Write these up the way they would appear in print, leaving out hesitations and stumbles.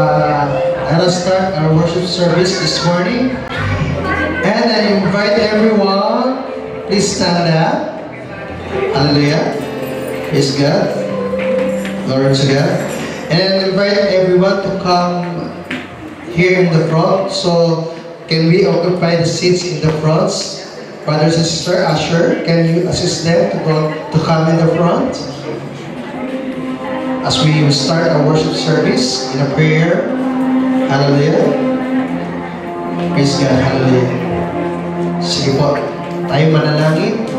Let us start our worship service this morning. And I invite everyone, please stand up. Hallelujah. Praise God. Glory to God. And I invite everyone to come here in the front. So, can we occupy the seats in the front? Brothers and sisters, usher, can you assist them to come in the front? As we start our worship service in a prayer. Hallelujah. Praise God. Hallelujah. Sige po. Tayo manalangin.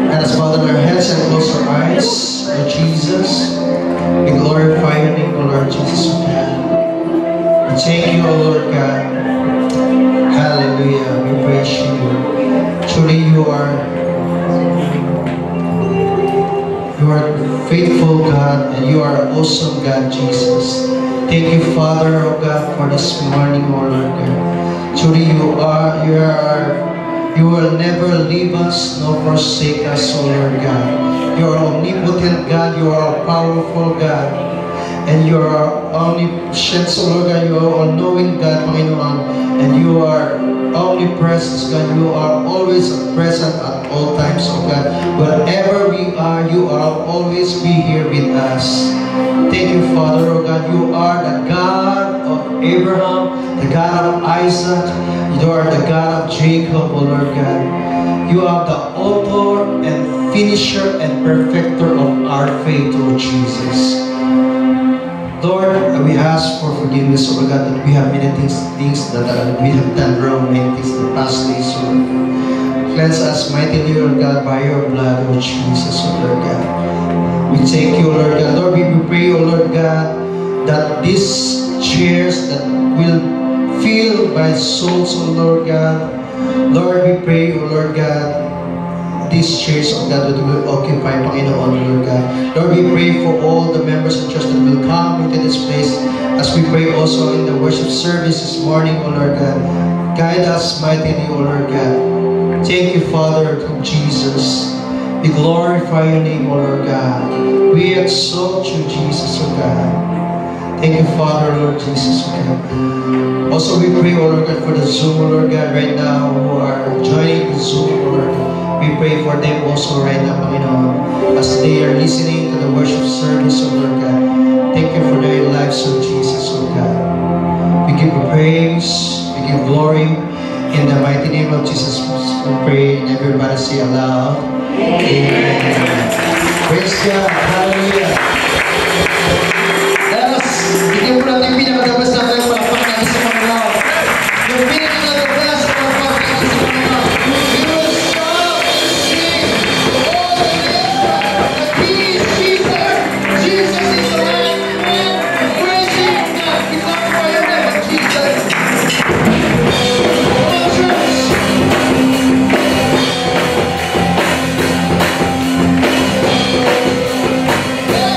Let us bow down our heads and close our eyes. Lord Jesus, we glorify your name, O Lord Jesus, O God. We thank you, O Lord God. Hallelujah. We praise you. Truly you are faithful God, and you are awesome God, Jesus. Thank you, Father, oh God, for this morning, oh Lord God. Truly you will never leave us nor forsake us, oh Lord God. You are omnipotent God, you are a powerful God, and you are omniscient, oh Lord God. You are all-knowing God, Panginoon, and you are omnipresent God. You are always present at all times, oh God. Wherever we are, you are always be here with us. Thank you, Father, oh God. You are the God of Abraham, the God of Isaac. You are the God of Jacob, oh Lord God. You are the author and finisher and perfecter of our faith, oh Jesus. Lord, we ask for forgiveness, oh God, that we have many things that we have done wrong, many things in the past days, oh Lord God. Cleanse us mightily, Lord God, by your blood, oh Jesus, oh Lord God. We thank you, Lord God. Lord, we pray, oh Lord God, that these chairs that will fill by souls, oh Lord God. Lord, we pray, oh Lord God, these chairs of God that will occupy, Panginoon, Lord God. Lord, we pray for all the members of church that will come into this place as we pray also in the worship service this morning, oh Lord God. Guide us mightily, oh Lord God. Thank you, Father, through Jesus. We glorify your name, O Lord God. We exalt you, Jesus, O God. Thank you, Father, Lord Jesus, O God. Also, we pray, O Lord God, for the Zoom, O Lord God, right now, who are joining the Zoom, O Lord God. We pray for them also right now, Panginoon, as they are listening to the worship service, O Lord God. Thank you for their lives, O Jesus, O God. We give you praise, we give glory. In the mighty name of Jesus, we pray, and everybody say aloud, Amen. Praise God. Hallelujah. Let us bigyan po natin pinakagabas na kayo palakpak natin sa Panginoon. Yung pinakagabas na palakpak natin sa Panginoon. We will shout, sing, all the that He is Jesus. Jesus is the right man. Praise Him. We glorify your name of Jesus. Yeah.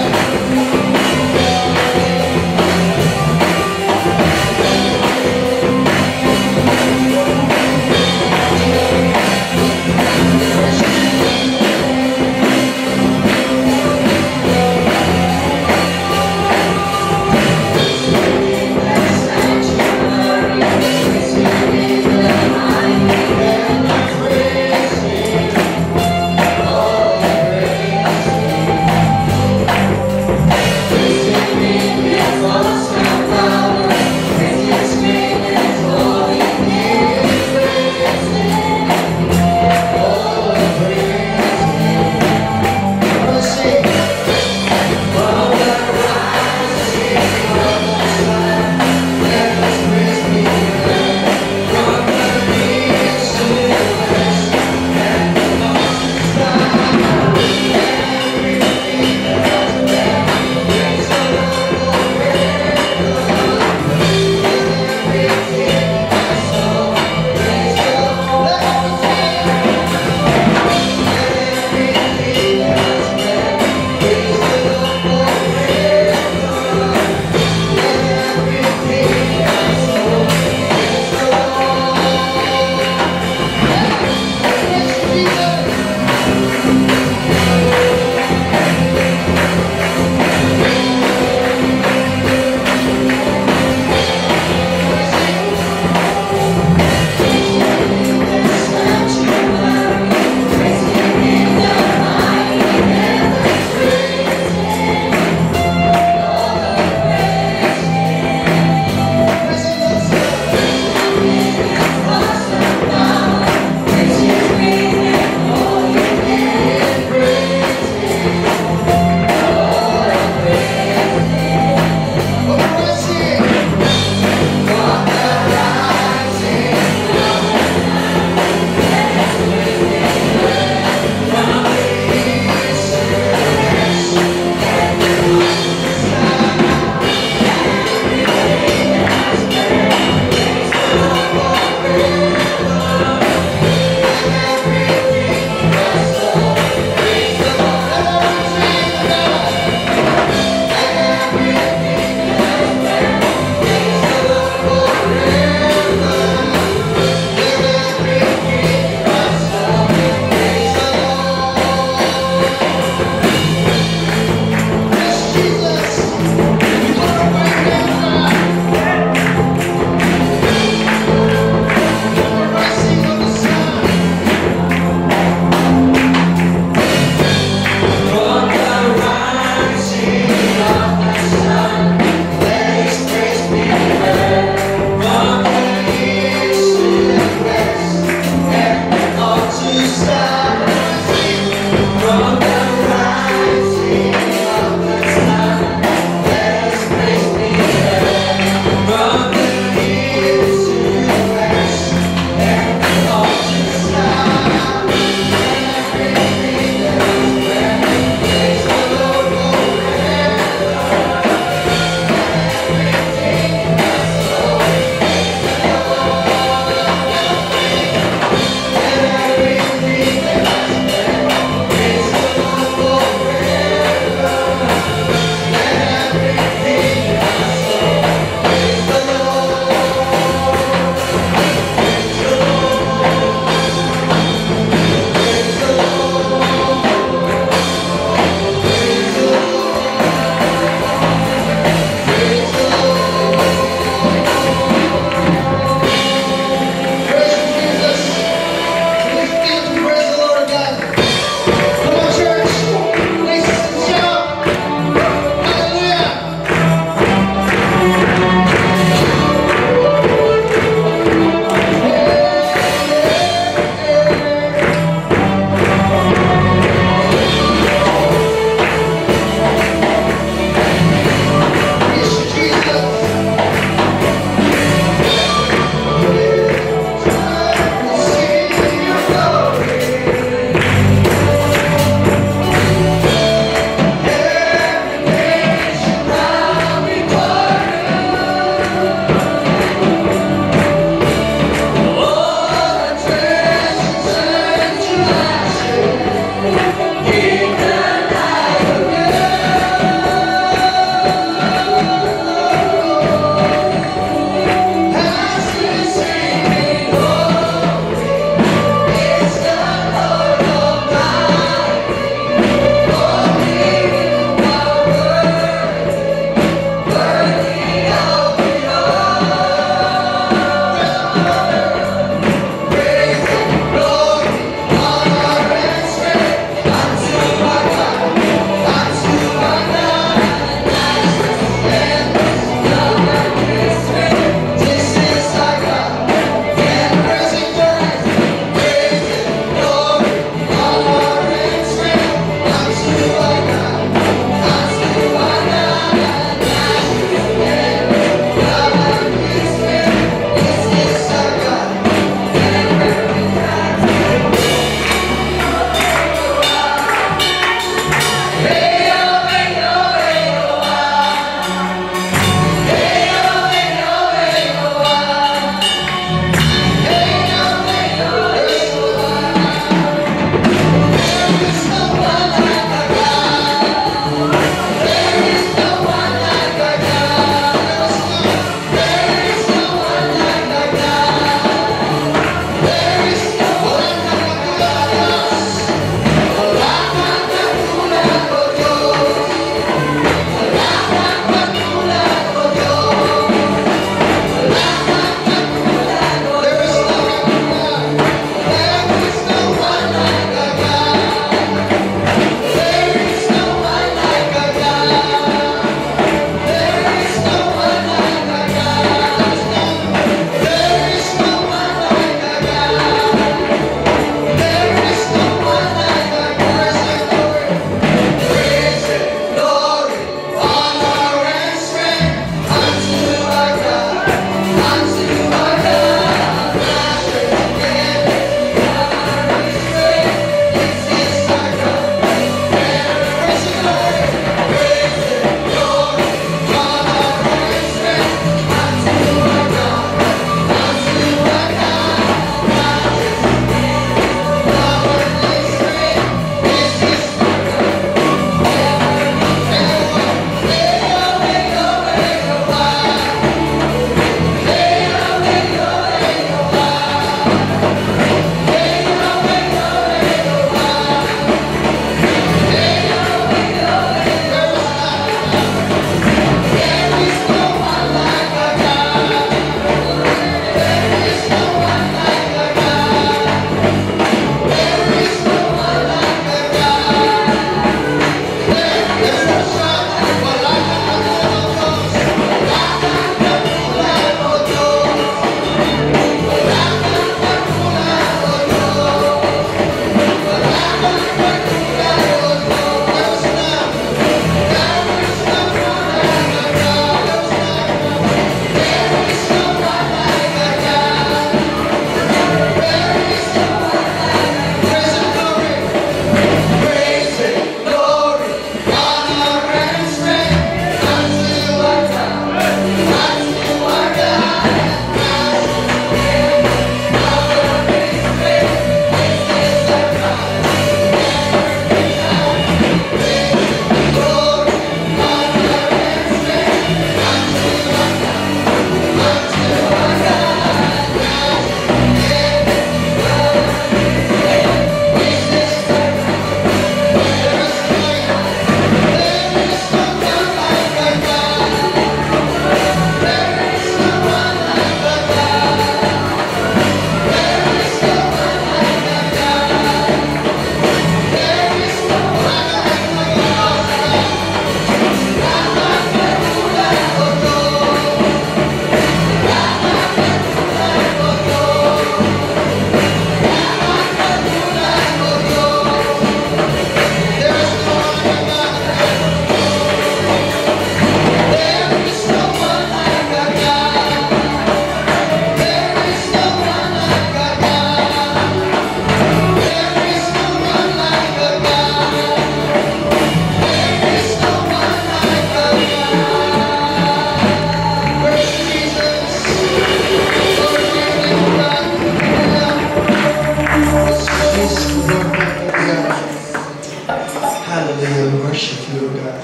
you, Lord God.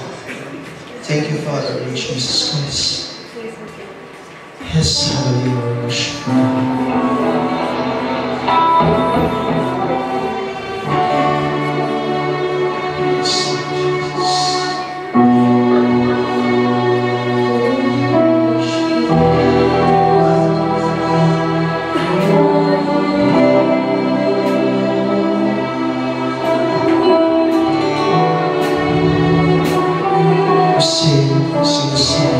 Thank you, Father, in Jesus Christ. Yes, hallelujah, we worship you. Yes, sing the song.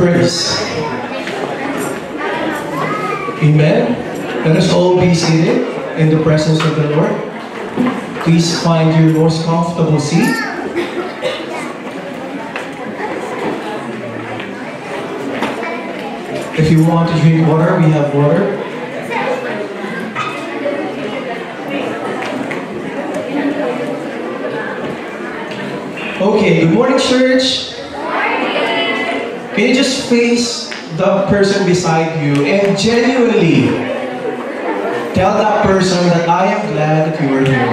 praise. Amen. Let us all be seated in the presence of the Lord. Please find your most comfortable seat. If you want to drink water, we have water. Okay, good morning, church. Can you just face the person beside you and genuinely tell that person that I am glad that you are here.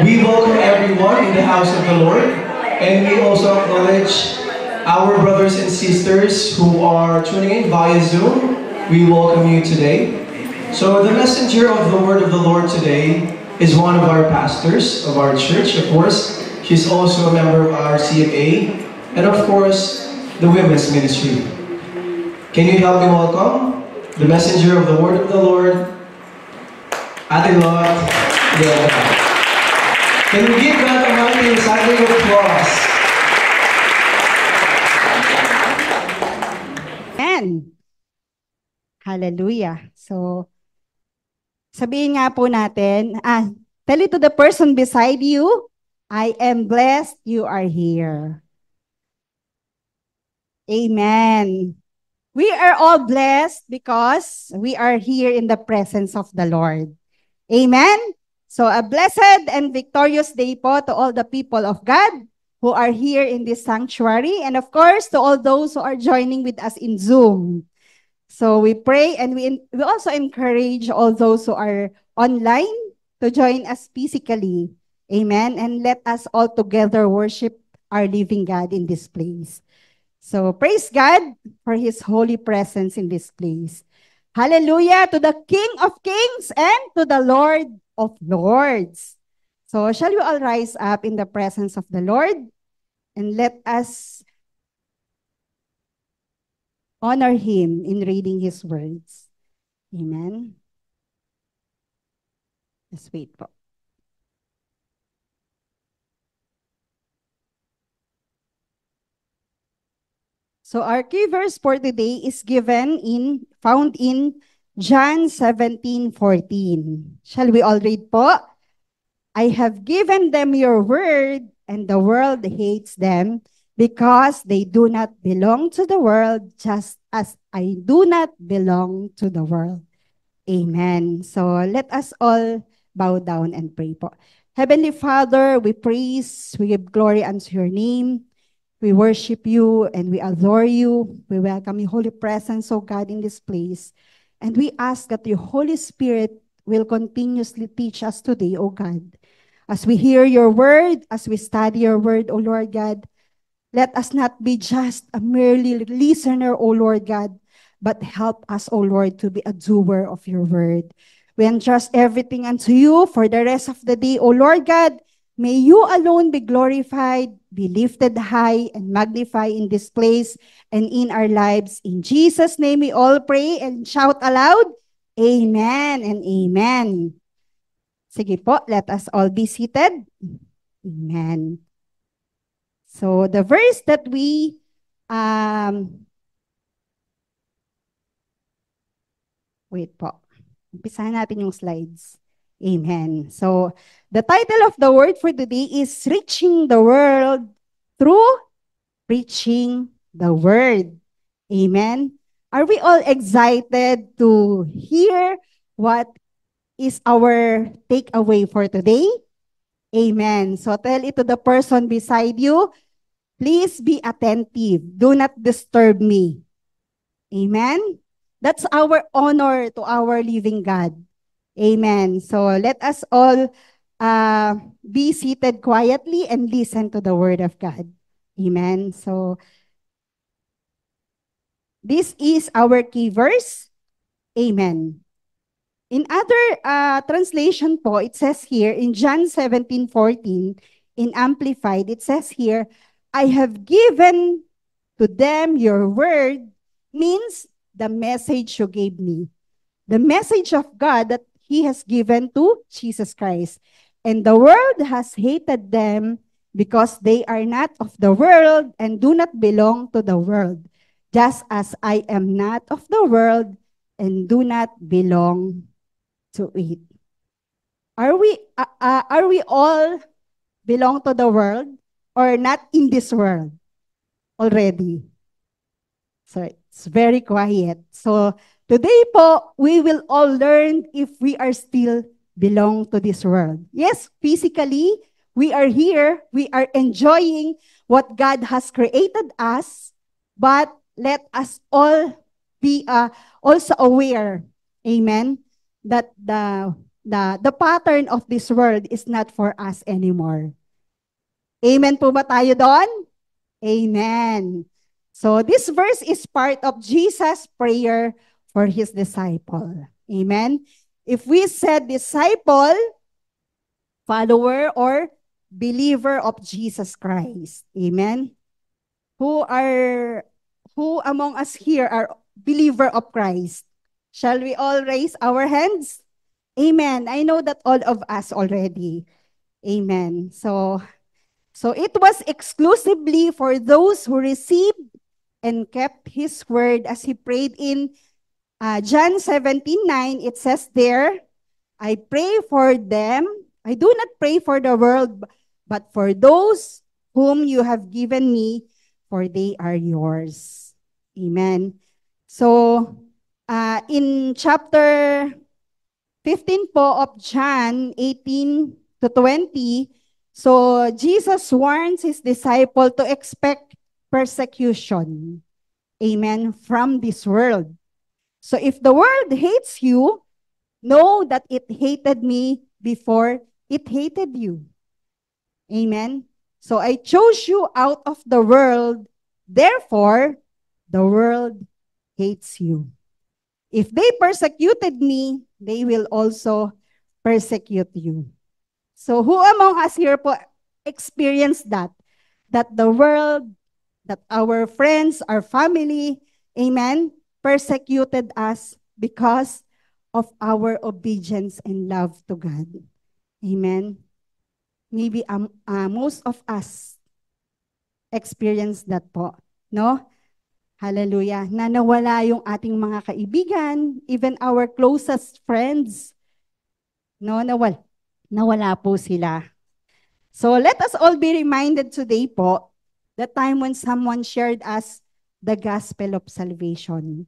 We welcome everyone in the house of the Lord, and we also acknowledge our brothers and sisters who are tuning in via Zoom. We welcome you today. So the messenger of the word of the Lord today is one of our pastors of our church, of course. She's also a member of our CMA, and of course, the women's ministry. Can you help me welcome the messenger of the word of the Lord, Ate Lot? Yeah. Can we give God a mighty standing applause? Amen. Hallelujah. So, sabihin nga po natin, tell it to the person beside you, I am blessed you are here. Amen. We are all blessed because we are here in the presence of the Lord. Amen. So a blessed and victorious day po to all the people of God who are here in this sanctuary, and of course to all those who are joining with us in Zoom. So we pray and we also encourage all those who are online to join us physically. Amen. And let us all together worship our living God in this place. So praise God for His holy presence in this place. Hallelujah to the King of Kings and to the Lord of Lords. So shall we all rise up in the presence of the Lord and let us honor Him in reading His words. Amen. Just wait po. So our key verse for today is found in John 17:14. Shall we all read po? I have given them your word, and the world hates them because they do not belong to the world, just as I do not belong to the world. Amen. So let us all bow down and pray po. Heavenly Father, we praise, we give glory unto your name. We worship you and we adore you. We welcome your holy presence, O God, in this place. And we ask that your Holy Spirit will continuously teach us today, O God. As we hear your word, as we study your word, O Lord God, let us not be just a merely listener, O Lord God, but help us, O Lord, to be a doer of your word. We entrust everything unto you for the rest of the day, O Lord God. May you alone be glorified, be lifted high, and magnified in this place and in our lives. In Jesus' name we all pray and shout aloud, Amen and Amen. Sige po, let us all be seated. Amen. So the verse that we wait po. Umpisahan natin yung slides. Amen. So the title of the word for today is Reaching the World Through Preaching the Word. Amen. Are we all excited to hear what is our takeaway for today? Amen. So tell it to the person beside you, please be attentive. Do not disturb me. Amen. That's our honor to our living God. Amen. So let us all be seated quietly and listen to the word of God. Amen. So this is our key verse. Amen. In other translation po, it says here in John 17:14, in Amplified, it says here, I have given to them your word, means the message you gave me. The message of God that He has given to Jesus Christ. And the world has hated them because they are not of the world and do not belong to the world, just as I am not of the world and do not belong to it. Are we all belong to the world or not in this world already? So it's very quiet. So today po, we will all learn if we are still belong to this world. Yes, physically, we are here. We are enjoying what God has created us. But let us all be also aware, amen, that the pattern of this world is not for us anymore. Amen po ba tayo doon? Amen. So this verse is part of Jesus' prayer for his disciple. Amen. If we said disciple, follower, or believer of Jesus Christ. Amen. Who among us here are believer of Christ? Shall we all raise our hands? Amen. I know that all of us already. Amen. So it was exclusively for those who received and kept his word, as he prayed in John 17:9. It says there, I pray for them. I do not pray for the world, but for those whom you have given me, for they are yours. Amen. So, in chapter 15 po of John 18 to 20, so Jesus warns his disciple to expect persecution. Amen. From this world. So if the world hates you, know that it hated me before it hated you. Amen. So I chose you out of the world, therefore the world hates you. If they persecuted me, they will also persecute you. So who among us here po experienced that? That the world, that our friends, our family, amen, persecuted us because of our obedience and love to God. Amen. Maybe most of us experienced that po, no? Hallelujah. Na nawala yung ating mga kaibigan, even our closest friends, no? Nawala po sila. So let us all be reminded today po, the time when someone shared us the gospel of salvation.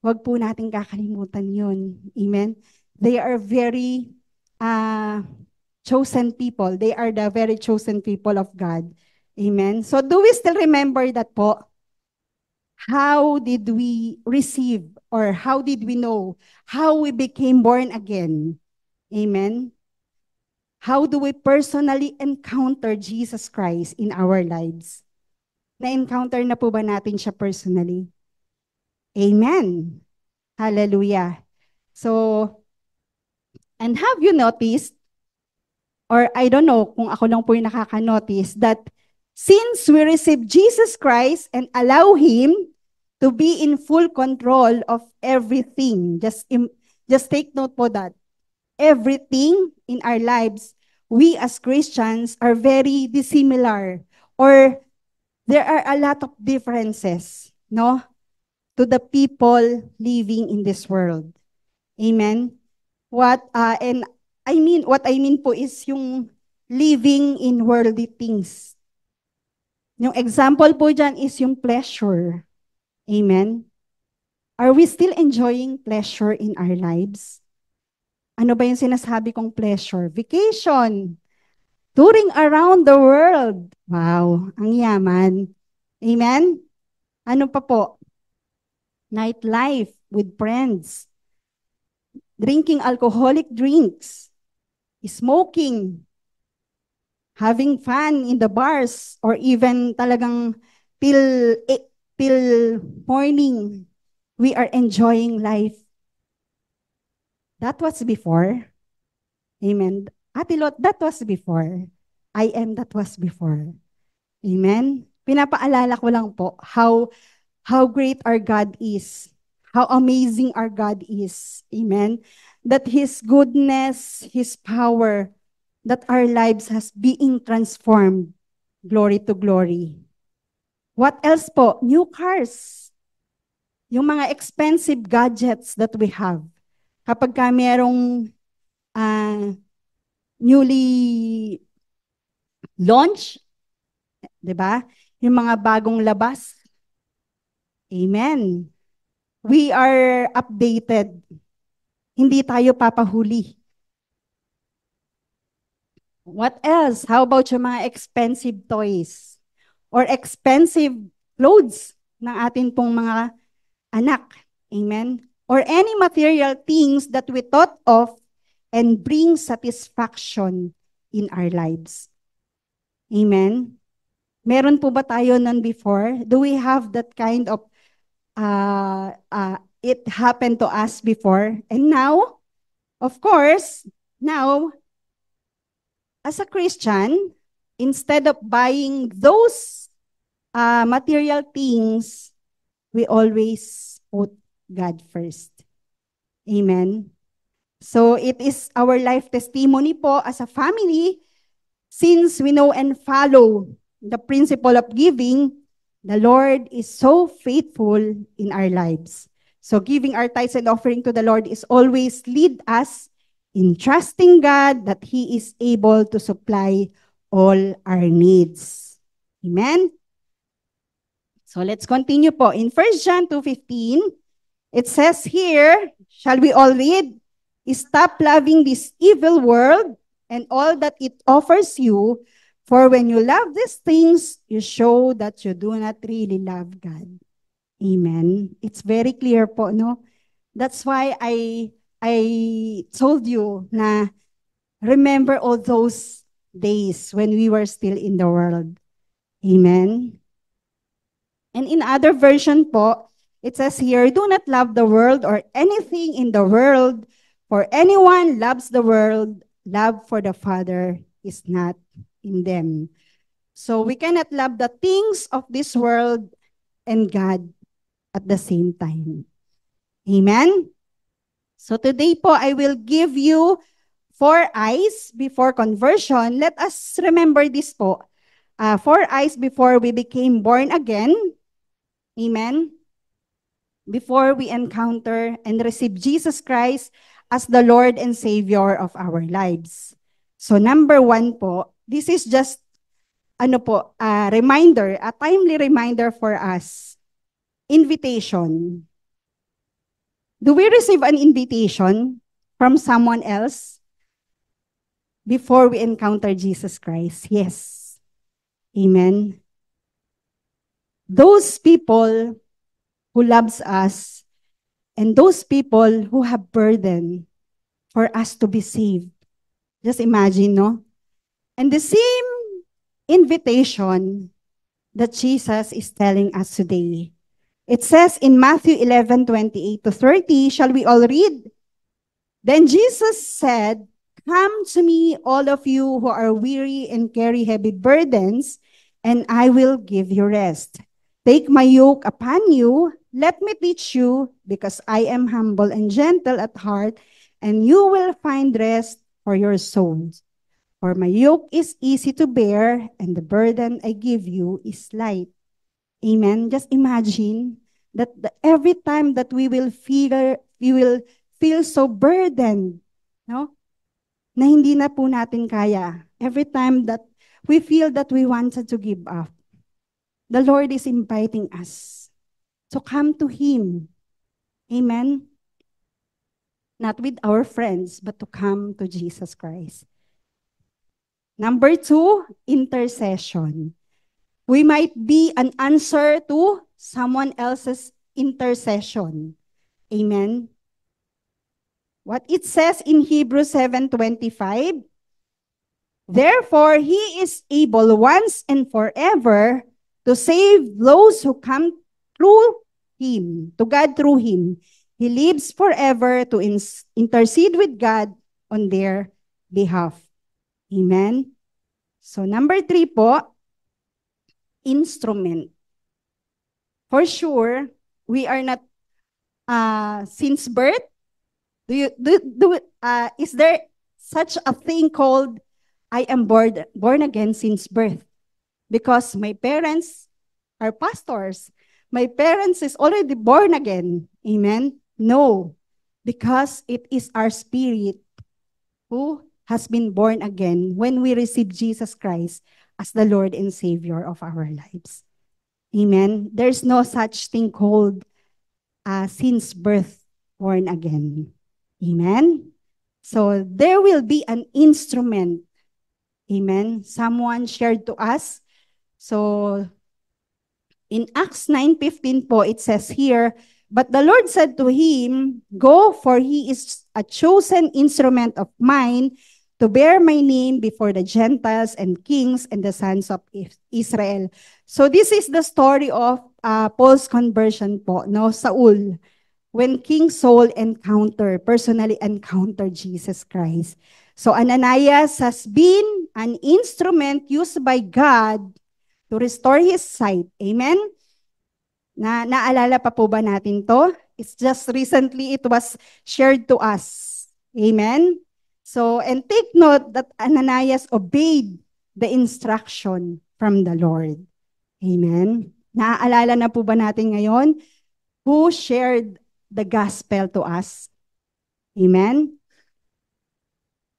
Huwag po natin kakalimutan yun. Amen? They are very chosen people. They are the very chosen people of God. Amen? So do we still remember that po? How did we receive or how did we know how we became born again? Amen? How do we personally encounter Jesus Christ in our lives? Na-encounter na po ba natin siya personally? Amen. Hallelujah. So, and have you noticed, or I don't know kung ako lang po yung nakaka-notice, that since we receive Jesus Christ and allow Him to be in full control of everything, just take note po that, everything in our lives, we as Christians are very dissimilar, or there are a lot of differences, no, to the people living in this world. Amen. What I mean po is yung living in worldly things. Yung example po dyan is yung pleasure. Amen. Are we still enjoying pleasure in our lives? Ano ba yung sinasabi kong pleasure? Vacation. Touring around the world. Wow, ang yaman. Amen? Ano pa po? Nightlife with friends. Drinking alcoholic drinks. Smoking. Having fun in the bars or even talagang till morning. We are enjoying life. That was before. Amen. Ate Lot, that was before. I am that was before. Amen? Pinapaalala ko lang po how great our God is. How amazing our God is. Amen? That His goodness, His power, that our lives has being transformed glory to glory. What else po? New cars. Yung mga expensive gadgets that we have. Kapag ka merong newly launch, di ba? Yung mga bagong labas. Amen. We are updated. Hindi tayo papahuli. What else? How about yung mga expensive toys? Or expensive clothes ng atin pong mga anak? Amen? Or any material things that we thought of and bring satisfaction in our lives. Amen? Meron po ba tayo nun before? Do we have that kind of, it happened to us before? And now, of course, now, as a Christian, instead of buying those material things, we always put God first. Amen? So it is our life testimony po as a family, since we know and follow the principle of giving, the Lord is so faithful in our lives. So giving our tithes and offering to the Lord is always lead us in trusting God that He is able to supply all our needs. Amen? So let's continue po. In 1 John 2:15, it says here, shall we all read? Stop loving this evil world and all that it offers you, for when you love these things, you show that you do not really love God. Amen. It's very clear po, no? That's why I told you na remember all those days when we were still in the world. Amen. And in other version po, it says here, do not love the world or anything in the world, for anyone loves the world, love for the Father is not in them. So we cannot love the things of this world and God at the same time. Amen? So today po, I will give you 4 eyes before conversion. Let us remember this po. 4 eyes before we became born again. Amen? Before we encounter and receive Jesus Christ as the Lord and Savior of our lives. So number 1 po, this is just a reminder, a timely reminder for us. Invitation. Do we receive an invitation from someone else before we encounter Jesus Christ? Yes. Amen. Those people who loves us and those people who have burden for us to be saved. Just imagine, no? And the same invitation that Jesus is telling us today. It says in Matthew 11:28-30, shall we all read? Then Jesus said, come to me, all of you who are weary and carry heavy burdens, and I will give you rest. Take my yoke upon you, let me teach you, because I am humble and gentle at heart, and you will find rest for your souls. For my yoke is easy to bear, and the burden I give you is light. Amen. Just imagine that every time that we will feel so burdened, no? Na hindi na po natin kaya. Every time that we feel that we wanted to give up, the Lord is inviting us to come to Him. Amen. Not with our friends, but to come to Jesus Christ. Number 2, intercession. We might be an answer to someone else's intercession. Amen. What it says in Hebrews 7:25, therefore He is able once and forever to save those who come through Him, to God through Him. He lives forever to intercede with God on their behalf. Amen. So number 3 po, instrument. For sure, we are not since birth. Is there such a thing called I am born again since birth? because my parents are pastors. My parents is already born again. Amen? No, because it is our spirit who has been born again when we receive Jesus Christ as the Lord and Savior of our lives. Amen? There's no such thing called since birth born again. Amen? So there will be an instrument. Amen? Someone shared to us. So in Acts 9:15 po, it says here, "But the Lord said to him, Go, for he is a chosen instrument of mine to bear my name before the Gentiles and kings and the sons of Israel." So this is the story of Paul's conversion po, no? Saul. When King Saul personally encountered Jesus Christ. So Ananias has been an instrument used by God to restore his sight. Amen? Naalala pa po ba natin to? It's just recently it was shared to us. Amen? So, and take note that Ananias obeyed the instruction from the Lord. Amen? Naaalala na po ba natin ngayon who shared the gospel to us? Amen?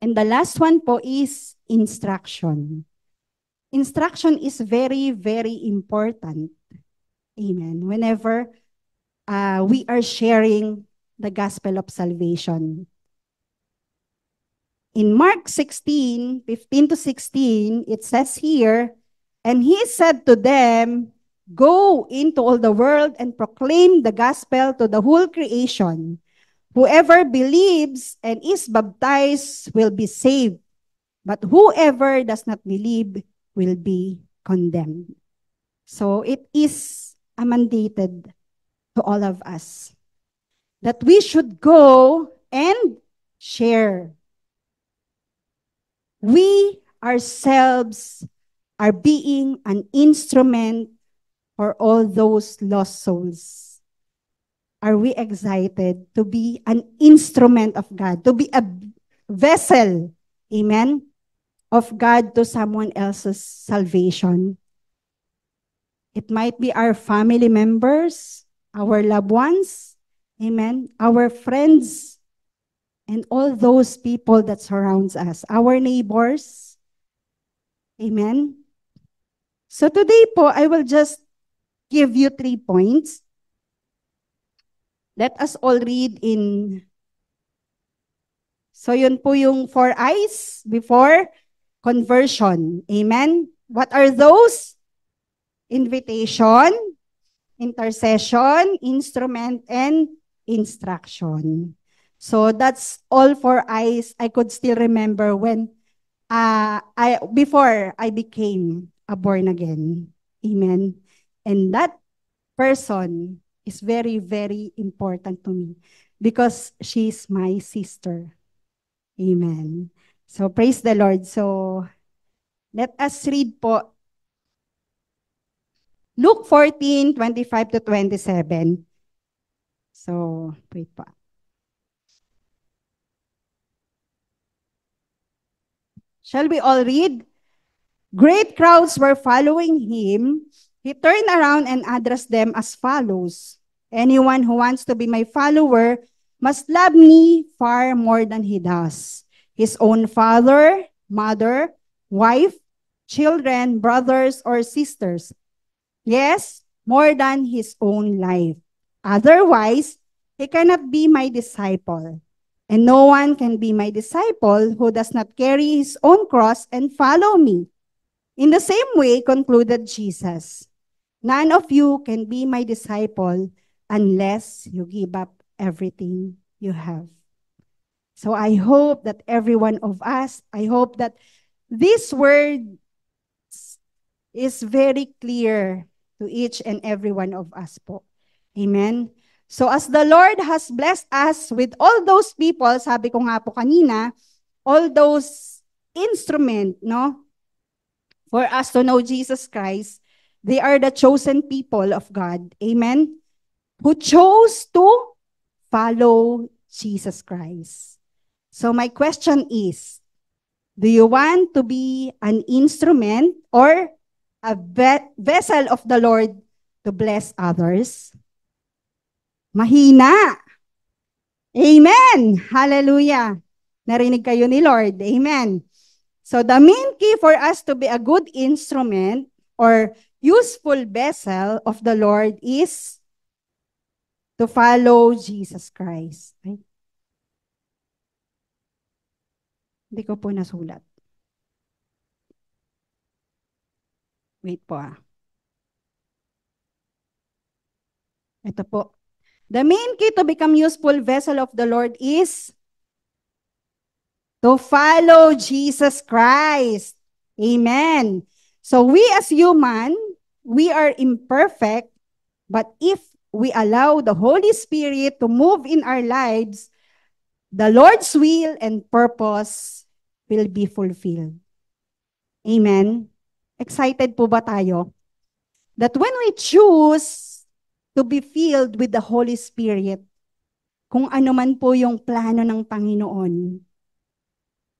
And the last one po is instruction. Instruction is very, very important. Amen. Whenever we are sharing the gospel of salvation. In Mark 16:15-16, it says here, "And he said to them, Go into all the world and proclaim the gospel to the whole creation. Whoever believes and is baptized will be saved, but whoever does not believe will be condemned." So it is mandated to all of us that we should go and share. We ourselves are being an instrument for all those lost souls. Are we excited to be an instrument of God, to be a vessel, amen, of God to someone else's salvation? It might be our family members, our loved ones, amen, our friends, and all those people that surrounds us, our neighbors, amen. So today po, I will just give you 3 points. Let us all read in. So yun po yung 4 eyes before conversion, amen. What are those? Invitation, intercession, instrument, and instruction. So that's all 4 eyes I could still remember when before I became a born again. Amen. And that person is very, very important to me because she's my sister. Amen. So praise the Lord. So let us read po Luke 14:25-27. So, wait pa. Shall we all read? Great crowds were following him. He turned around and addressed them as follows. Anyone who wants to be my follower must love me far more than he does. His own father, mother, wife, children, brothers, or sisters. Yes, more than his own life. Otherwise, he cannot be my disciple. And no one can be my disciple who does not carry his own cross and follow me. In the same way, concluded Jesus, none of you can be my disciple unless you give up everything you have. So I hope that every one of us, I hope that this word is very clear to each and every one of us po. Amen? So as the Lord has blessed us with all those people, sabi ko nga po kanina, all those instrument, no? For us to know Jesus Christ, they are the chosen people of God. Amen? Who chose to follow Jesus Christ. So my question is, do you want to be an instrument or a vessel of the Lord to bless others? Mahina. Amen. Hallelujah. Narinig kayo ni Lord. Amen. So the main key for us to be a good instrument or useful vessel of the Lord is to follow Jesus Christ. Okay? Hindi ko po nasulat. Wait po ah. Ito po. The main key to become useful vessel of the Lord is to follow Jesus Christ. Amen. So we as human, we are imperfect, but if we allow the Holy Spirit to move in our lives, the Lord's will and purpose will be fulfilled. Amen. Excited po ba tayo? That when we choose to be filled with the Holy Spirit, kung ano man po yung plano ng Panginoon,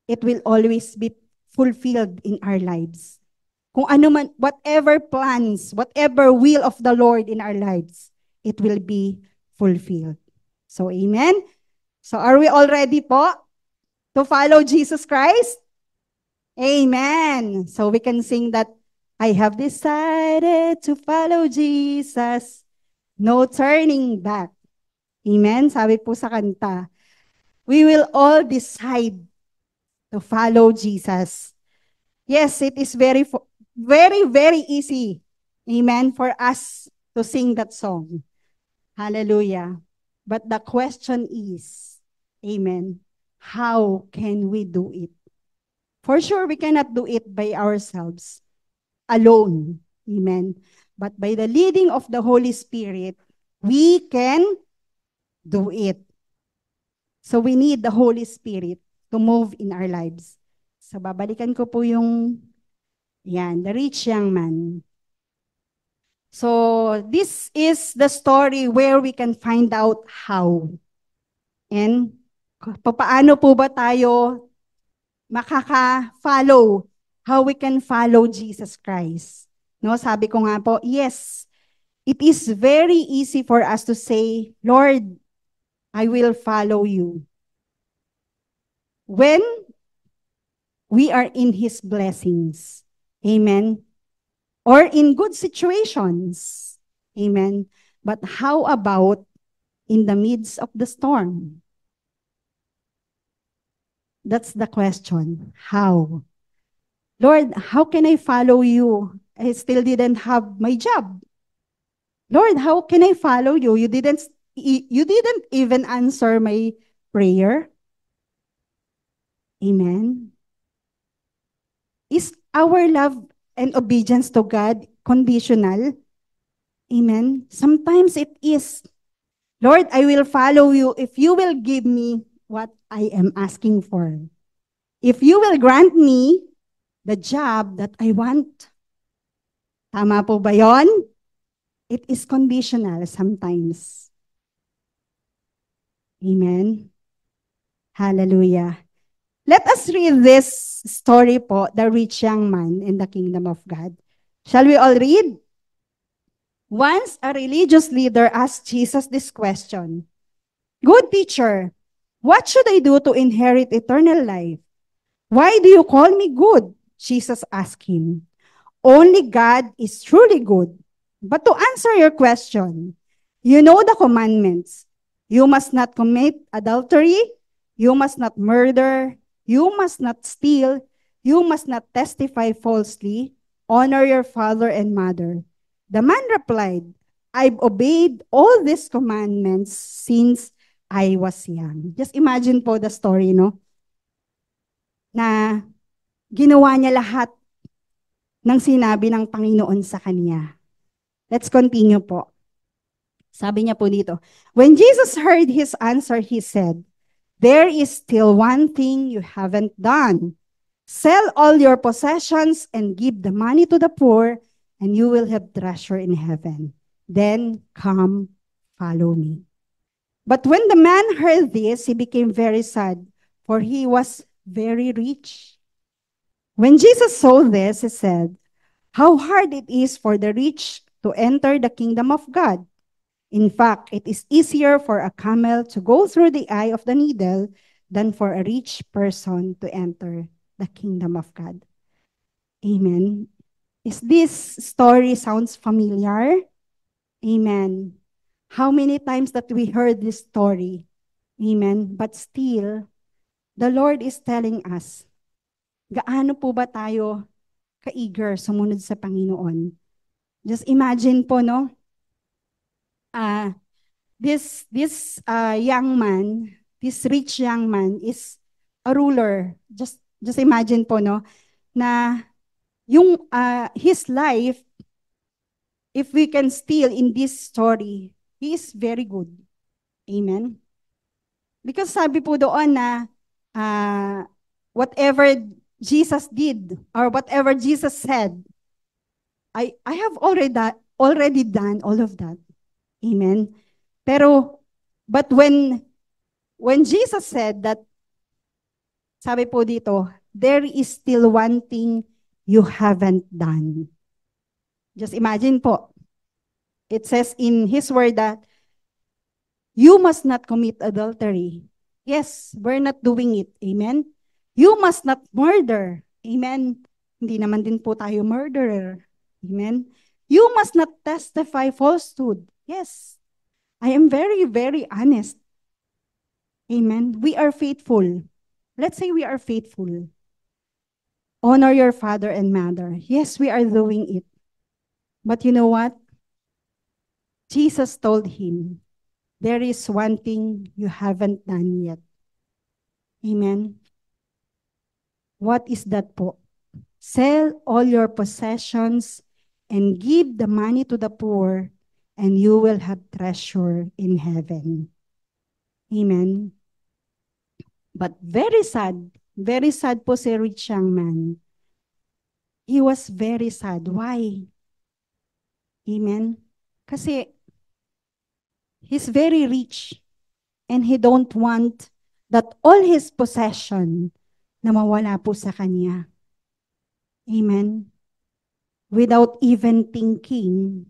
it will always be fulfilled in our lives. Kung ano man, whatever plans, whatever will of the Lord in our lives, it will be fulfilled. So, amen? So, are we all ready po to follow Jesus Christ? Amen. So, we can sing that, I have decided to follow Jesus. No turning back. Amen? Sabi po sa kanta, we will all decide to follow Jesus. Yes, it is very, very easy. Amen? For us to sing that song. Hallelujah. But the question is, amen, how can we do it? For sure, we cannot do it by ourselves, alone. Amen. But by the leading of the Holy Spirit, we can do it. So we need the Holy Spirit to move in our lives. So babalikan ko po yung, the rich young man. So this is the story where we can find out how. And paano po ba tayo makaka-follow, how we can follow Jesus Christ. No, sabi ko nga po, yes, it is very easy for us to say, Lord, I will follow you. When we are in His blessings. Amen. Or in good situations. Amen. But how about in the midst of the storm? That's the question. How? Lord, how can I follow you? I still didn't have my job. Lord, how can I follow you? You didn't even answer my prayer. Amen. Is our love and obedience to God conditional? Amen. Sometimes it is. Lord, I will follow you if you will give me what I am asking for. If you will grant me the job that I want. Tama po ba yon? It is conditional sometimes. Amen. Hallelujah. Let us read this story po, the rich young man in the kingdom of God. Shall we all read? Once a religious leader asked Jesus this question, Good teacher, what should I do to inherit eternal life? Why do you call me good? Jesus asked him. Only God is truly good. But to answer your question, you know the commandments. You must not commit adultery. You must not murder. You must not steal. You must not testify falsely. Honor your father and mother. The man replied, I've obeyed all these commandments since I was young. Just imagine po the story, no? Na ginawa niya lahat ng sinabi ng Panginoon sa kanya. Let's continue po. Sabi niya po dito, when Jesus heard his answer, he said, there is still one thing you haven't done. Sell all your possessions and give the money to the poor, and you will have treasure in heaven. Then come, follow me. But when the man heard this, he became very sad, for he was very rich. When Jesus saw this, he said, how hard it is for the rich to enter the kingdom of God. In fact, it is easier for a camel to go through the eye of the needle than for a rich person to enter the kingdom of God. Amen. Is this story sounds familiar? Amen. How many times that we heard this story? Amen. But still, the Lord is telling us, gaano po ba tayo ka-eager sumunod sa Panginoon? Just imagine po, no? This young man, this rich young man is a ruler. Just imagine po, no? Na yung his life, if we can steal in this story, he is very good. Amen? Because sabi po doon na whatever Jesus did or whatever Jesus said, I have already done all of that. Amen? But when Jesus said that, sabi po dito, there is still one thing you haven't done. Just imagine po. It says in His word that you must not commit adultery. Yes, we're not doing it. Amen? You must not murder. Amen? Hindi naman din po tayo murderer. Amen? You must not testify falsehood. Yes. I am very, very honest. Amen? We are faithful. Let's say we are faithful. Honor your father and mother. Yes, we are doing it. But you know what? Jesus told him, there is one thing you haven't done yet. Amen? What is that po? Sell all your possessions and give the money to the poor, and you will have treasure in heaven. Amen? But very sad po si rich young man. He was very sad. Why? Amen? Kasi he's very rich and he don't want that all his possession na mawala po sa kanya. Amen? Without even thinking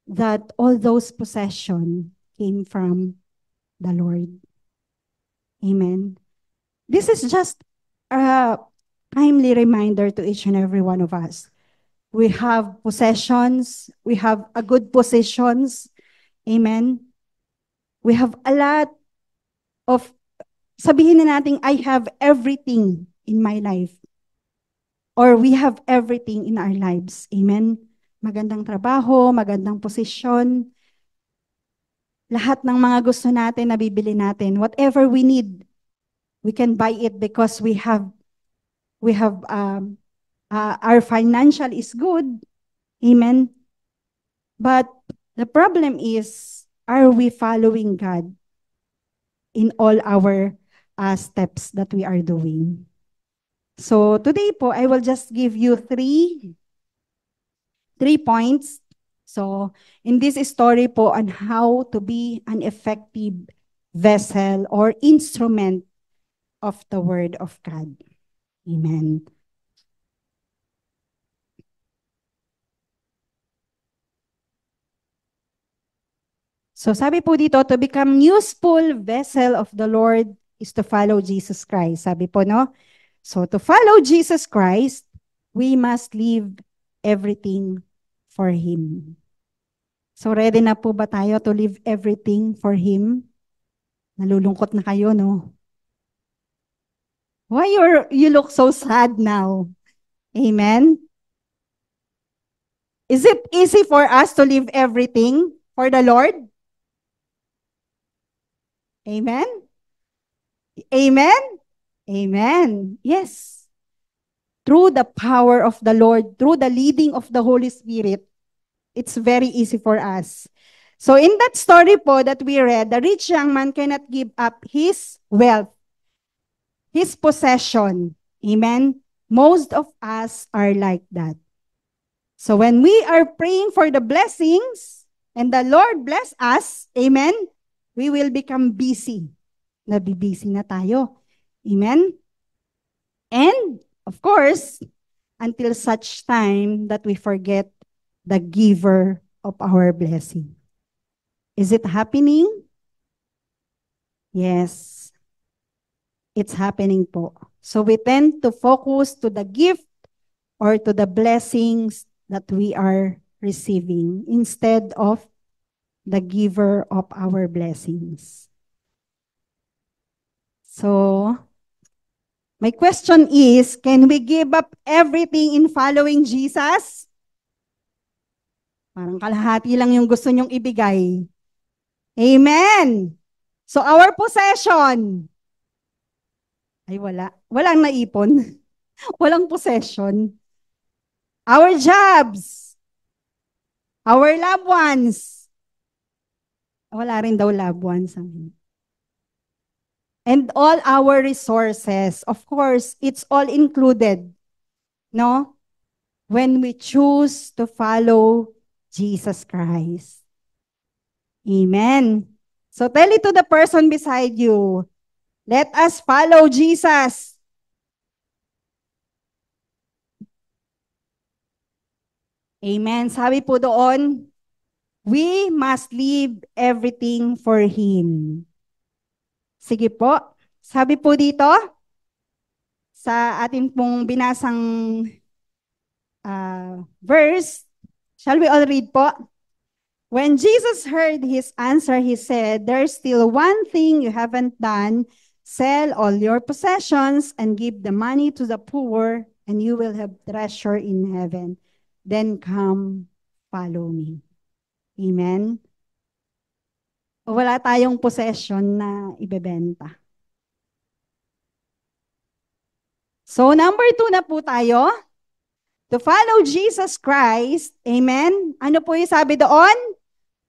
that all those possessions came from the Lord. Amen? This is just a timely reminder to each and every one of us. We have possessions. We have a good positions. Amen? We have a lot of, sabihin na natin, I have everything in my life. Or we have everything in our lives. Amen? Magandang trabaho, magandang posisyon. Lahat ng mga gusto natin, nabibili natin. Whatever we need, we can buy it because we have our financial is good. Amen? But the problem is, are we following God in all our steps that we are doing? So today po, I will just give you three points. So in this story po on how to be an effective vessel or instrument of the Word of God. Amen. So sabi po dito, to become useful vessel of the Lord is to follow Jesus Christ. Sabi po, no? So to follow Jesus Christ, we must leave everything for Him. So ready na po ba tayo to leave everything for Him? Nalulungkot na kayo, no? Why you look so sad now? Amen? Is it easy for us to leave everything for the Lord? Amen? Amen? Amen. Yes. Through the power of the Lord, through the leading of the Holy Spirit, it's very easy for us. So in that story po that we read, the rich young man cannot give up his wealth, his possession. Amen? Most of us are like that. So when we are praying for the blessings and the Lord bless us, amen, we will become busy. Nabibusy na tayo. Amen? And, of course, until such time that we forget the giver of our blessing. Is it happening? Yes, it's happening po. So we tend to focus to the gift or to the blessings that we are receiving instead of the giver of our blessings. So, my question is, can we give up everything in following Jesus? Parang kalahati lang yung gusto nyong ibigay. Amen! So, our possession. Ay, wala. Walang naipon. Walang possession. Our jobs. Our loved ones. Wala rin daw loved ones. And all our resources. Of course, it's all included. No? When we choose to follow Jesus Christ. Amen. So tell it to the person beside you. Let us follow Jesus. Amen. Sabi po doon, we must leave everything for Him. Sige po. Sabi po dito, sa ating pong binasang verse, shall we all read po? When Jesus heard his answer, he said, there's still one thing you haven't done. Sell all your possessions and give the money to the poor, and you will have treasure in heaven. Then come, follow me. Amen? Wala tayong possession na ibebenta. So, number 2 na po tayo. To follow Jesus Christ, amen? Ano po yung sabi doon?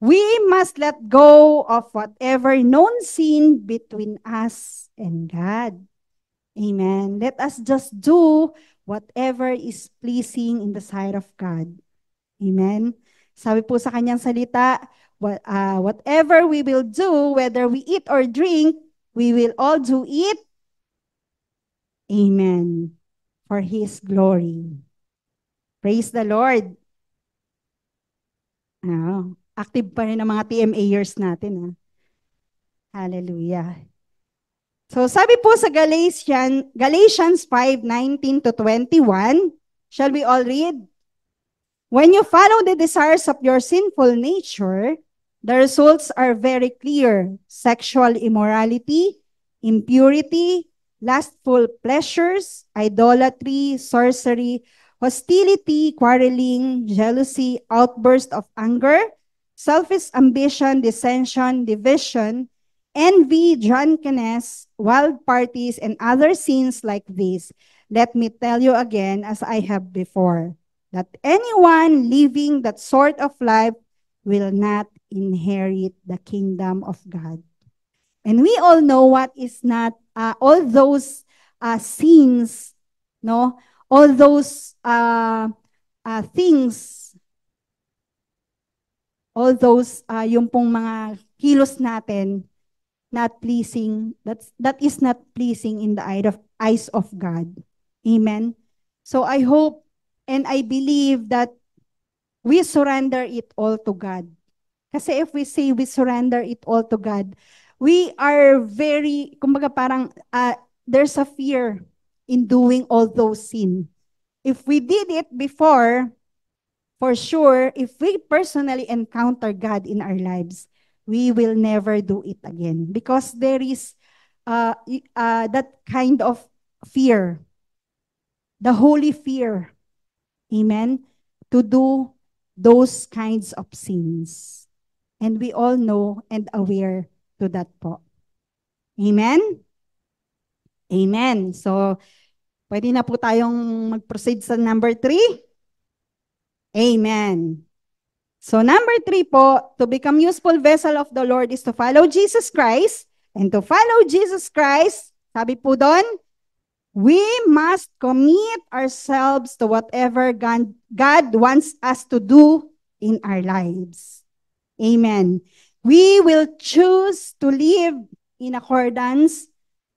We must let go of whatever known sin between us and God. Amen. Let us just do whatever is pleasing in the sight of God. Amen. Sabi po sa kanyang salita, whatever we will do, whether we eat or drink, we will all do it. Amen. For His glory. Praise the Lord. Active pa rin ang mga TMAers natin. Hallelujah. So sabi po sa Galatians 5:19 to 21, shall we all read? When you follow the desires of your sinful nature, the results are very clear. Sexual immorality, impurity, lustful pleasures, idolatry, sorcery, hostility, quarreling, jealousy, outburst of anger, selfish ambition, dissension, division, envy, drunkenness, wild parties, and other sins like these. Let me tell you again, as I have before, that anyone living that sort of life will not inherit the kingdom of God. And we all know what is not, all those sins, no? All those things, all those, yung pong mga kilos natin, not pleasing, that is not pleasing in the eyes of God. Amen? So I hope and I believe that we surrender it all to God. Kasi if we say we surrender it all to God, we are very, kumbaga parang, there's a fear in doing all those sins. If we did it before, for sure, if we personally encounter God in our lives, we will never do it again because there is that kind of fear, the holy fear, amen, to do those kinds of sins. And we all know and aware to that po. Amen? Amen. So, pwede na po tayong mag-proceed sa number 3. Amen. So number 3 po, to become useful vessel of the Lord is to follow Jesus Christ. And to follow Jesus Christ, sabi po doon, we must commit ourselves to whatever God wants us to do in our lives. Amen. We will choose to live in accordance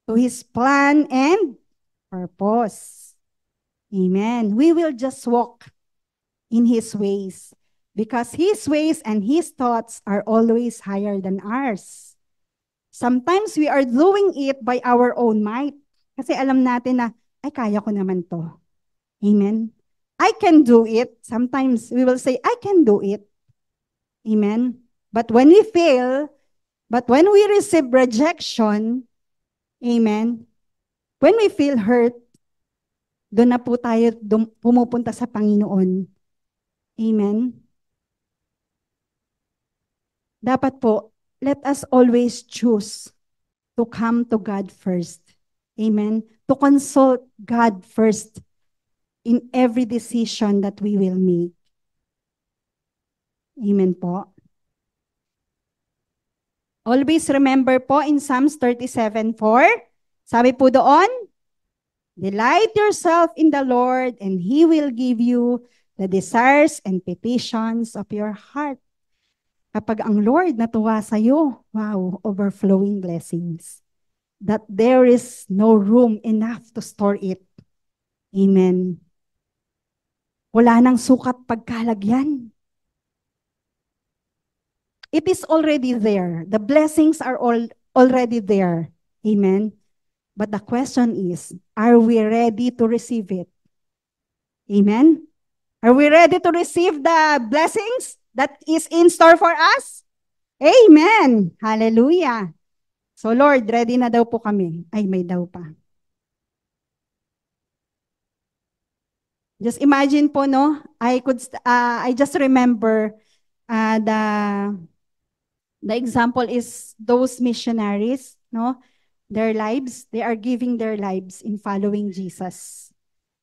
to His plan and purpose. Amen. We will just walk in His ways because His ways and His thoughts are always higher than ours. Sometimes we are doing it by our own might kasi alam natin na, ay, kaya ko naman to. Amen. I can do it. Sometimes we will say, I can do it. Amen. But when we fail, but when we receive rejection, amen, when we feel hurt, doon na po tayo pumupunta sa Panginoon. Amen. Dapat po, let us always choose to come to God first. Amen. To consult God first in every decision that we will make. Amen po. Always remember po in Psalms 37:4, sabi po doon, delight yourself in the Lord and He will give you the desires and petitions of your heart. Kapag ang Lord natuwa sa iyo, wow, overflowing blessings. That there is no room enough to store it. Amen. Wala nang sukat pagkalagyan. It is already there. The blessings are already there. Amen. But the question is, are we ready to receive it? Amen? Are we ready to receive the blessings that is in store for us? Amen! Hallelujah! So Lord, ready na daw po kami. Ay, may daw pa. Just imagine po, no? I just remember the example is those missionaries, no? Their lives, they are giving their lives in following Jesus.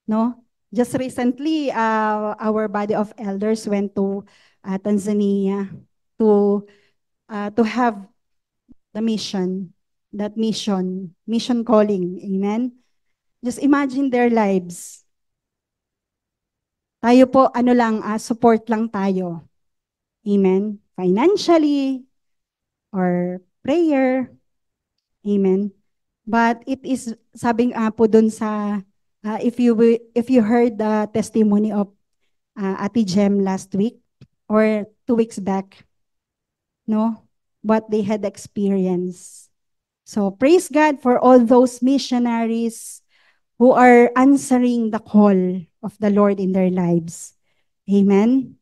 No? Just recently, our body of elders went to Tanzania to have the mission, that mission calling. Amen? Just imagine their lives. Tayo po, support lang tayo. Amen? Financially, or prayer. Amen. But it is, sabing po dun sa, if you heard the testimony of Ate Jem last week or 2 weeks back, no, what they had experienced. So praise God for all those missionaries who are answering the call of the Lord in their lives. Amen.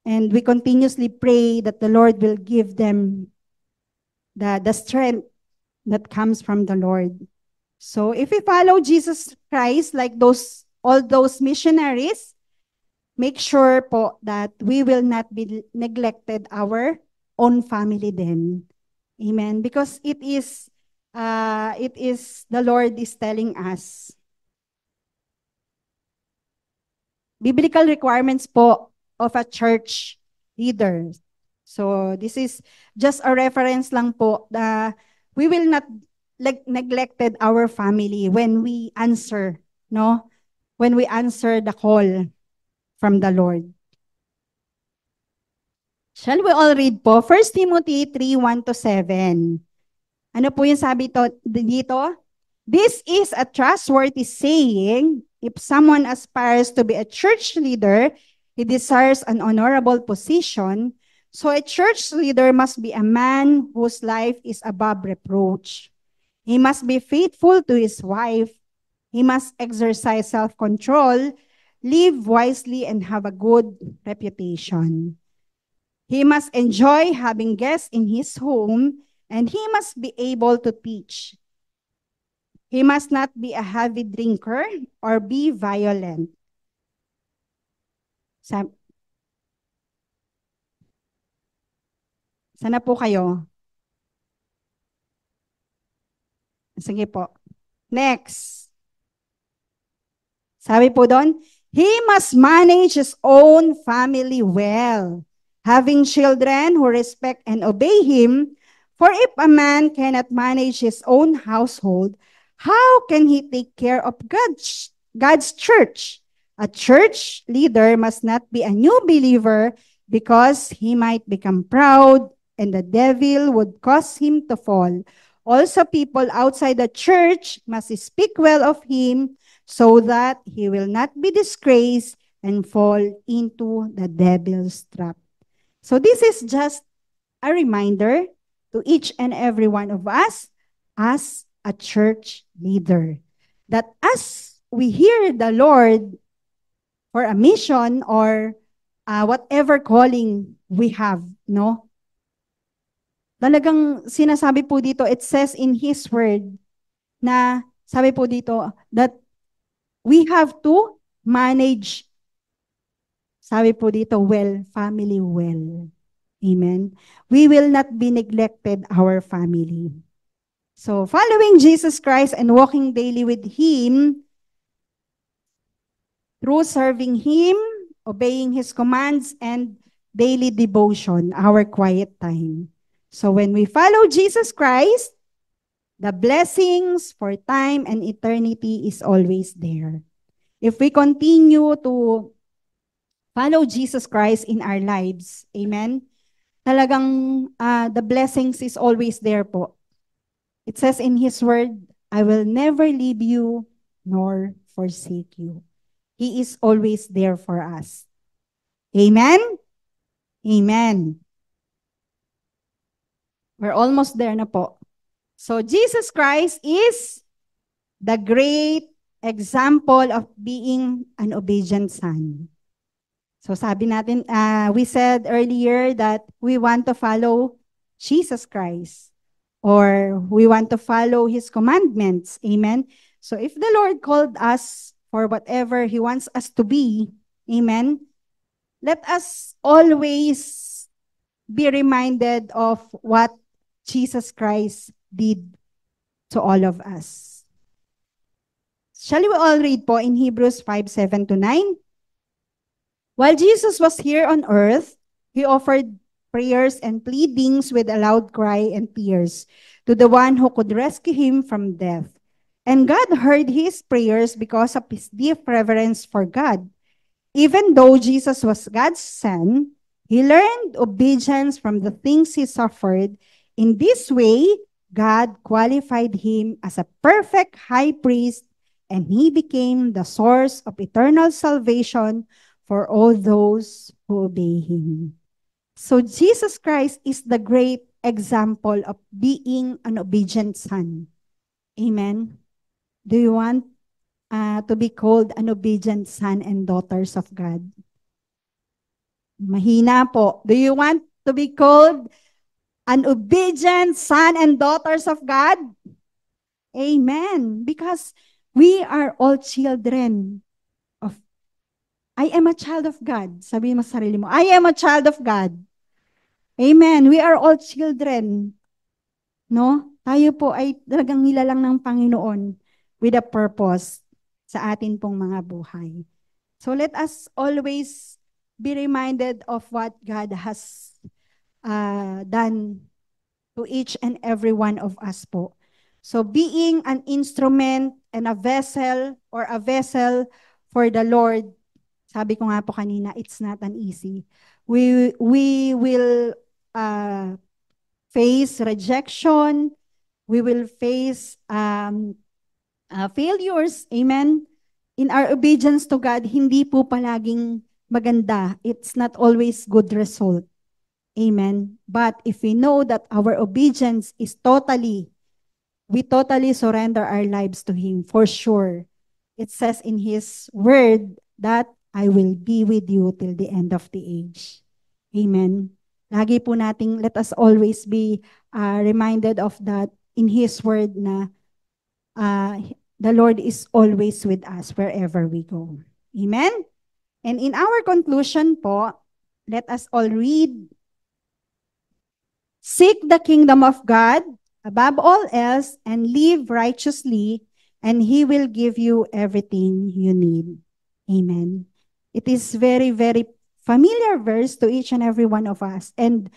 And we continuously pray that the Lord will give them the strength that comes from the Lord. So if we follow Jesus Christ like all those missionaries, make sure po that we will not be neglected our own family then. Amen. Because it is the Lord is telling us. Biblical requirements po of a church leader. So this is just a reference lang po na we will not neglected our family when we answer, no? When we answer the call from the Lord. Shall we all read po? 1 Timothy 3:1-7. Ano po yung sabi dito? This is a trustworthy saying. If someone aspires to be a church leader, he desires an honorable position. So a church leader must be a man whose life is above reproach. He must be faithful to his wife. He must exercise self-control, live wisely, and have a good reputation. He must enjoy having guests in his home, and he must be able to teach. He must not be a heavy drinker or be violent. Sana po kayo? Sige po. Next. Sabi po doon, he must manage his own family well, having children who respect and obey him. For if a man cannot manage his own household, how can he take care of God's church? A church leader must not be a new believer because he might become proud and the devil would cause him to fall. Also, people outside the church must speak well of him so that he will not be disgraced and fall into the devil's trap. So this is just a reminder to each and every one of us as a church leader that as we hear the Lord for a mission or whatever calling we have, no? Talagang sinasabi po dito, it says in His Word na sabi po dito that we have to manage, sabi po dito, family well. Amen. We will not be neglected our family. So, following Jesus Christ and walking daily with Him, through serving Him, obeying His commands, and daily devotion, our quiet time. So, when we follow Jesus Christ, the blessings for time and eternity is always there. If we continue to follow Jesus Christ in our lives, amen, talagang the blessings is always there po. It says in His Word, I will never leave you nor forsake you. He is always there for us. Amen? Amen. We're almost there na po. So Jesus Christ is the great example of being an obedient son. So sabi natin, we said earlier that we want to follow Jesus Christ or we want to follow His commandments. Amen? So if the Lord called us for whatever He wants us to be, amen, let us always be reminded of what Jesus Christ did to all of us. Shall we all read po in Hebrews 5:7-9? While Jesus was here on earth, He offered prayers and pleadings with a loud cry and tears to the one who could rescue Him from death. And God heard His prayers because of His deep reverence for God. Even though Jesus was God's Son, He learned obedience from the things He suffered. In this way, God qualified Him as a perfect high priest, and He became the source of eternal salvation for all those who obey Him. So Jesus Christ is the great example of being an obedient son. Amen. Do you want to be called an obedient son and daughters of God? Mahina po. Do you want to be called an obedient son and daughters of God? Amen. Because we are all children of, I am a child of God. Sabihin mo sa sarili mo, I am a child of God. Amen. We are all children. No? Tayo po ay talagang nilalang ng Panginoon with a purpose sa atin pong mga buhay. So let us always be reminded of what God has done to each and every one of us po. So being an instrument and a vessel or a vessel for the Lord, sabi ko nga po kanina, it's not an easy. We will face rejection. We will face failures. Amen? In our obedience to God, hindi po palaging maganda. It's not always good result. Amen? But if we know that our obedience is we totally surrender our lives to Him, for sure. It says in His Word that I will be with you till the end of the age. Amen. Lagi po nating, let us always be reminded of that in His Word na the Lord is always with us wherever we go. Amen? And in our conclusion po, let us all read, seek the kingdom of God above all else and live righteously, and He will give you everything you need. Amen. It is very, very familiar verse to each and every one of us. And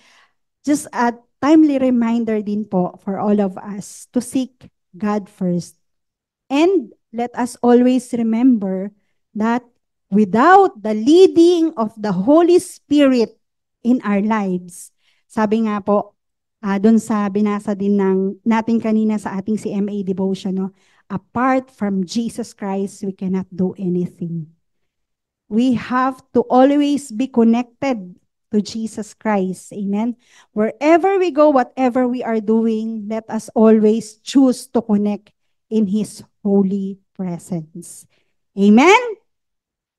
just a timely reminder din po for all of us to seek God first. And let us always remember that without the leading of the Holy Spirit in our lives, sabi nga po, doon sa binasa din natin kanina sa ating CMA devotion, no? Apart from Jesus Christ, we cannot do anything. We have to always be connected to Jesus Christ. Amen. Wherever we go, whatever we are doing, let us always choose to connect in His holy presence. Amen?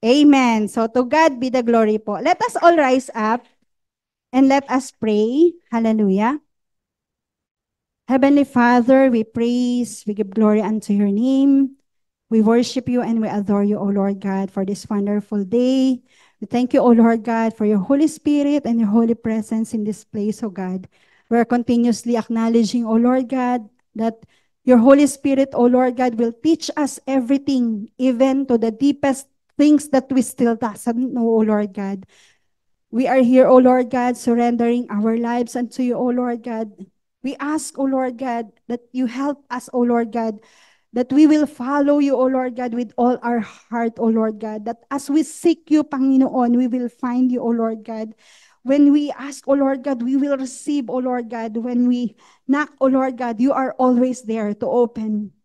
Amen. So to God be the glory po. Let us all rise up and let us pray. Hallelujah. Heavenly Father, we praise, we give glory unto your name. We worship you and we adore you, O Lord God, for this wonderful day. We thank you, O Lord God, for your Holy Spirit and your holy presence in this place, O God. We're continuously acknowledging, O Lord God, that your Holy Spirit, O Lord God, will teach us everything, even to the deepest things that we still doesn't know, O Lord God. We are here, O Lord God, surrendering our lives unto you, O Lord God. We ask, O Lord God, that you help us, O Lord God, that we will follow you, O Lord God, with all our heart, O Lord God. That as we seek you, Panginoon, we will find you, O Lord God. When we ask, O Lord God, we will receive, O Lord God. When we knock, O Lord God, you are always there to open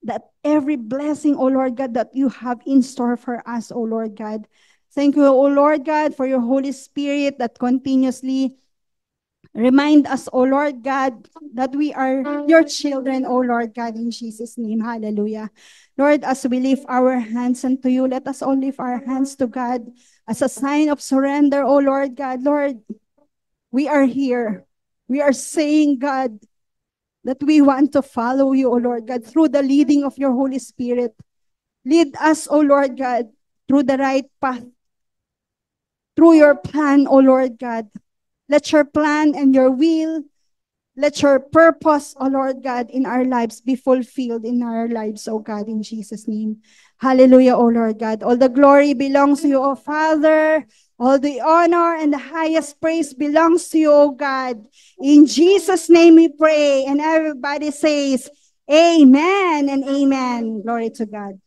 that every blessing, O Lord God, that you have in store for us, O Lord God. Thank you, O Lord God, for your Holy Spirit that continuously remind us, O Lord God, that we are your children, O Lord God, in Jesus' name. Hallelujah. Lord, as we lift our hands unto you, let us all lift our hands to God as a sign of surrender, O Lord God. Lord, we are here. We are saying, God, that we want to follow you, O Lord God, through the leading of your Holy Spirit. Lead us, O Lord God, through the right path, through your plan, O Lord God. Let your plan and your will, let your purpose, O Lord God, in our lives be fulfilled in our lives, O God, in Jesus' name. Hallelujah, O Lord God. All the glory belongs to you, O Father. All the honor and the highest praise belongs to you, O God. In Jesus' name we pray. And everybody says, Amen and amen. Glory to God.